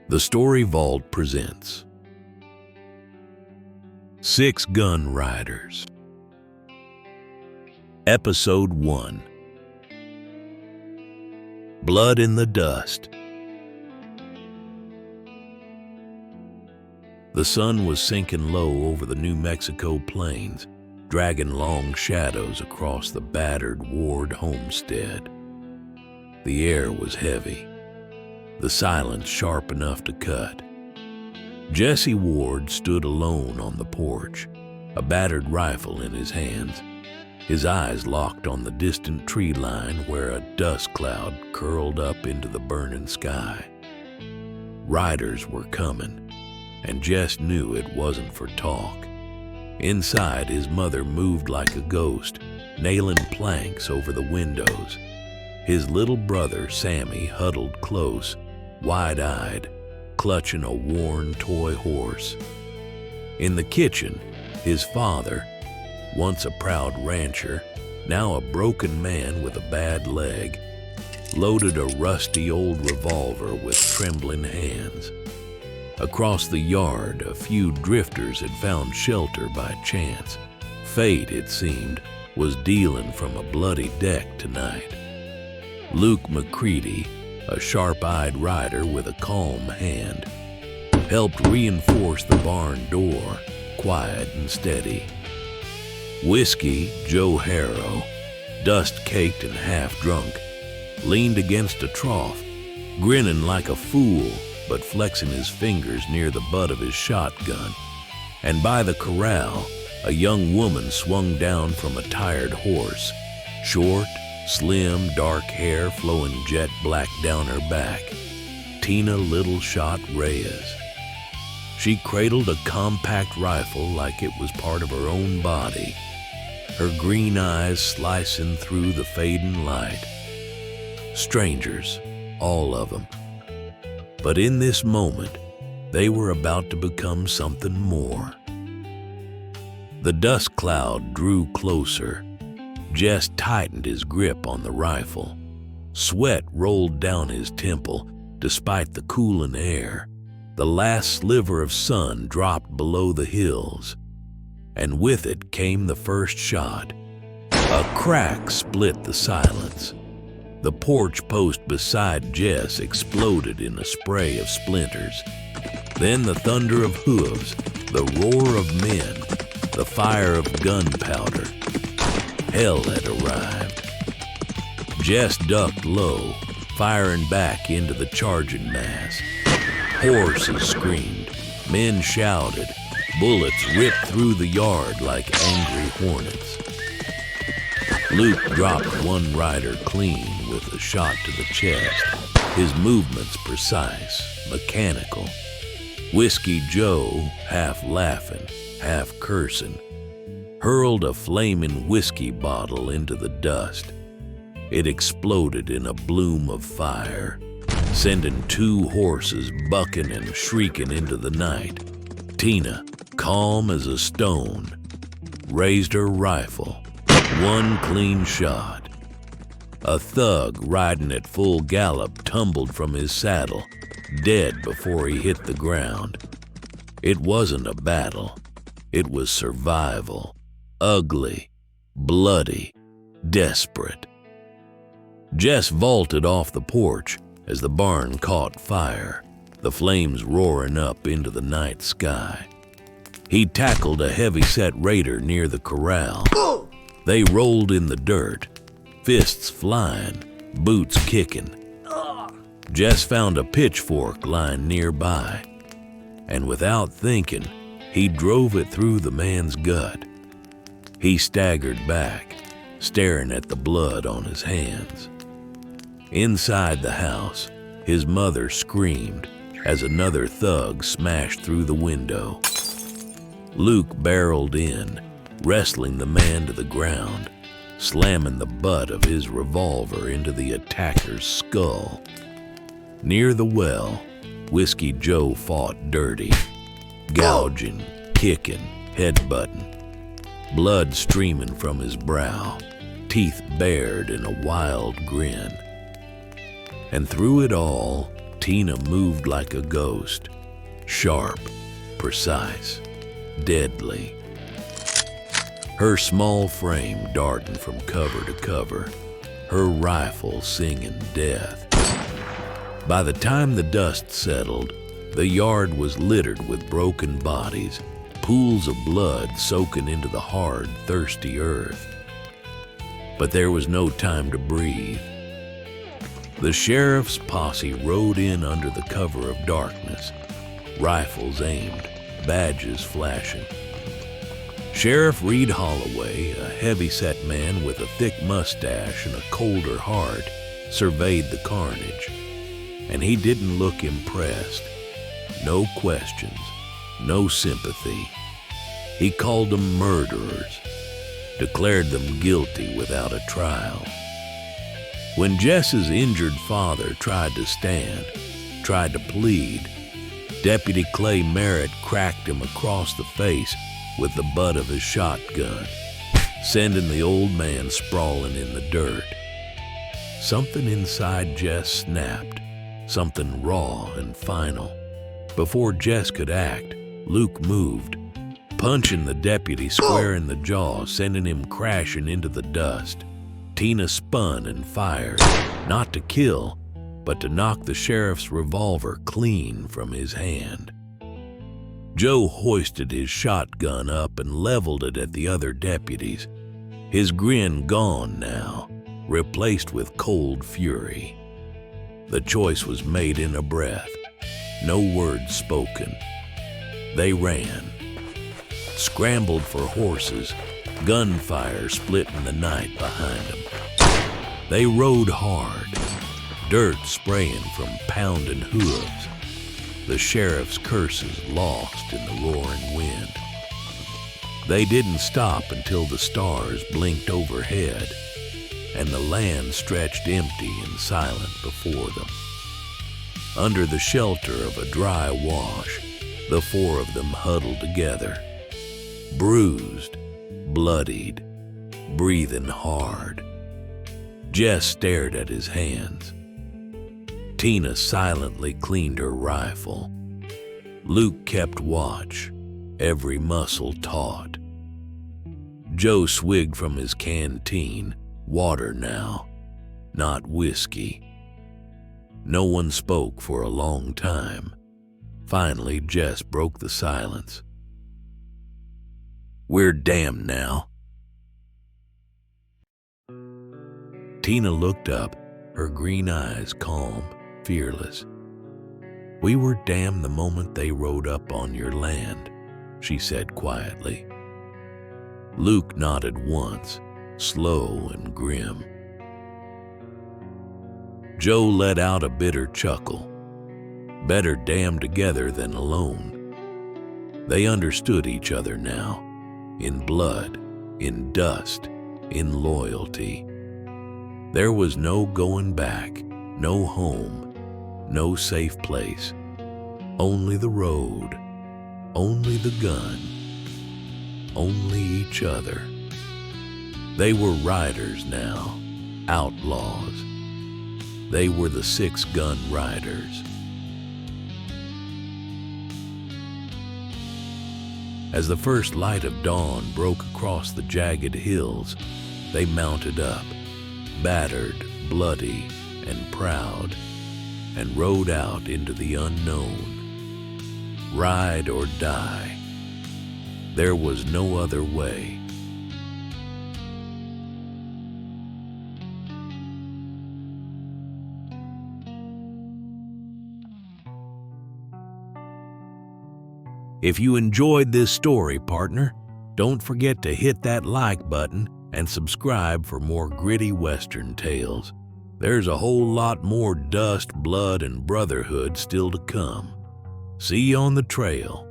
The Story Vault presents Six Gun Riders. Episode 1. Blood in the Dust. The sun was sinking low over the New Mexico plains, dragging long shadows across the battered Ward homestead. The air was heavy, the silence sharp enough to cut. Jesse Ward stood alone on the porch, a battered rifle in his hands, his eyes locked on the distant tree line where a dust cloud curled up into the burning sky. Riders were coming, and Jess knew it wasn't for talk. Inside, his mother moved like a ghost, nailing planks over the windows. His little brother, Sammy, huddled close, wide-eyed, clutching a worn toy horse. In the kitchen, his father, once a proud rancher, now a broken man with a bad leg, loaded a rusty old revolver with trembling hands. Across the yard, a few drifters had found shelter by chance. Fate, it seemed, was dealing from a bloody deck tonight. Luke McCready, a sharp-eyed rider with a calm hand, helped reinforce the barn door, quiet and steady. Whiskey Joe Harrow, dust-caked and half-drunk, leaned against a trough, grinning like a fool but flexing his fingers near the butt of his shotgun. And by the corral, a young woman swung down from a tired horse, short, slim, dark hair flowing jet black down her back. Tina Little Shot Reyes. She cradled a compact rifle like it was part of her own body, her green eyes slicing through the fading light. Strangers, all of them. But in this moment, they were about to become something more. The dust cloud drew closer. Jess tightened his grip on the rifle. Sweat rolled down his temple despite the cooling air. The last sliver of sun dropped below the hills, and with it came the first shot. A crack split the silence. The porch post beside Jess exploded in a spray of splinters. Then the thunder of hooves, the roar of men, the fire of gunpowder. Hell had arrived. Jess ducked low, firing back into the charging mass. Horses screamed, men shouted, bullets ripped through the yard like angry hornets. Luke dropped one rider clean with a shot to the chest, his movements precise, mechanical. Whiskey Joe, half laughing, half cursing, hurled a flaming whiskey bottle into the dust. It exploded in a bloom of fire, sending two horses bucking and shrieking into the night. Tina, calm as a stone, raised her rifle. One clean shot. A thug riding at full gallop tumbled from his saddle, dead before he hit the ground. It wasn't a battle. It was survival. Ugly, bloody, desperate. Jess vaulted off the porch as the barn caught fire, the flames roaring up into the night sky. He tackled a heavy-set raider near the corral. They rolled in the dirt, fists flying, boots kicking. Jess found a pitchfork lying nearby, and without thinking, he drove it through the man's gut. He staggered back, staring at the blood on his hands. Inside the house, his mother screamed as another thug smashed through the window. Luke barreled in, wrestling the man to the ground, slamming the butt of his revolver into the attacker's skull. Near the well, Whiskey Joe fought dirty, gouging, kicking, headbutting. Blood streaming from his brow, teeth bared in a wild grin. And through it all, Tina moved like a ghost, sharp, precise, deadly. Her small frame darting from cover to cover, her rifle singing death. By the time the dust settled, the yard was littered with broken bodies, pools of blood soaking into the hard, thirsty earth. But there was no time to breathe. The sheriff's posse rode in under the cover of darkness, rifles aimed, badges flashing. Sheriff Reed Holloway, a heavy-set man with a thick mustache and a colder heart, surveyed the carnage, and he didn't look impressed. No questions, no sympathy. He called them murderers, declared them guilty without a trial. When Jess's injured father tried to stand, tried to plead, Deputy Clay Merritt cracked him across the face with the butt of his shotgun, sending the old man sprawling in the dirt. Something inside Jess snapped, something raw and final. Before Jess could act, Luke moved, punching the deputy square in the jaw, sending him crashing into the dust. Tina spun and fired, not to kill, but to knock the sheriff's revolver clean from his hand. Joe hoisted his shotgun up and leveled it at the other deputies, his grin gone now, replaced with cold fury. The choice was made in a breath, no words spoken. They ran, scrambled for horses, gunfire splitting the night behind them. They rode hard, dirt spraying from pounding hooves, the sheriff's curses lost in the roaring wind. They didn't stop until the stars blinked overhead and the land stretched empty and silent before them. Under the shelter of a dry wash, the four of them huddled together, bruised, bloodied, breathing hard. Jess stared at his hands. Tina silently cleaned her rifle. Luke kept watch, every muscle taut. Joe swigged from his canteen, water now, not whiskey. No one spoke for a long time. Finally, Jess broke the silence. "We're damned now." Tina looked up, her green eyes calm, fearless. "We were damned the moment they rode up on your land," she said quietly. Luke nodded once, slow and grim. Joe let out a bitter chuckle. Better damned together than alone. They understood each other now, in blood, in dust, in loyalty. There was no going back, no home, no safe place. Only the road, only the gun, only each other. They were riders now, outlaws. They were the 6 gun riders. As the first light of dawn broke across the jagged hills, they mounted up, battered, bloody, and proud, and rode out into the unknown. Ride or die. There was no other way. If you enjoyed this story, partner, don't forget to hit that like button and subscribe for more gritty Western tales. There's a whole lot more dust, blood, and brotherhood still to come. See you on the trail.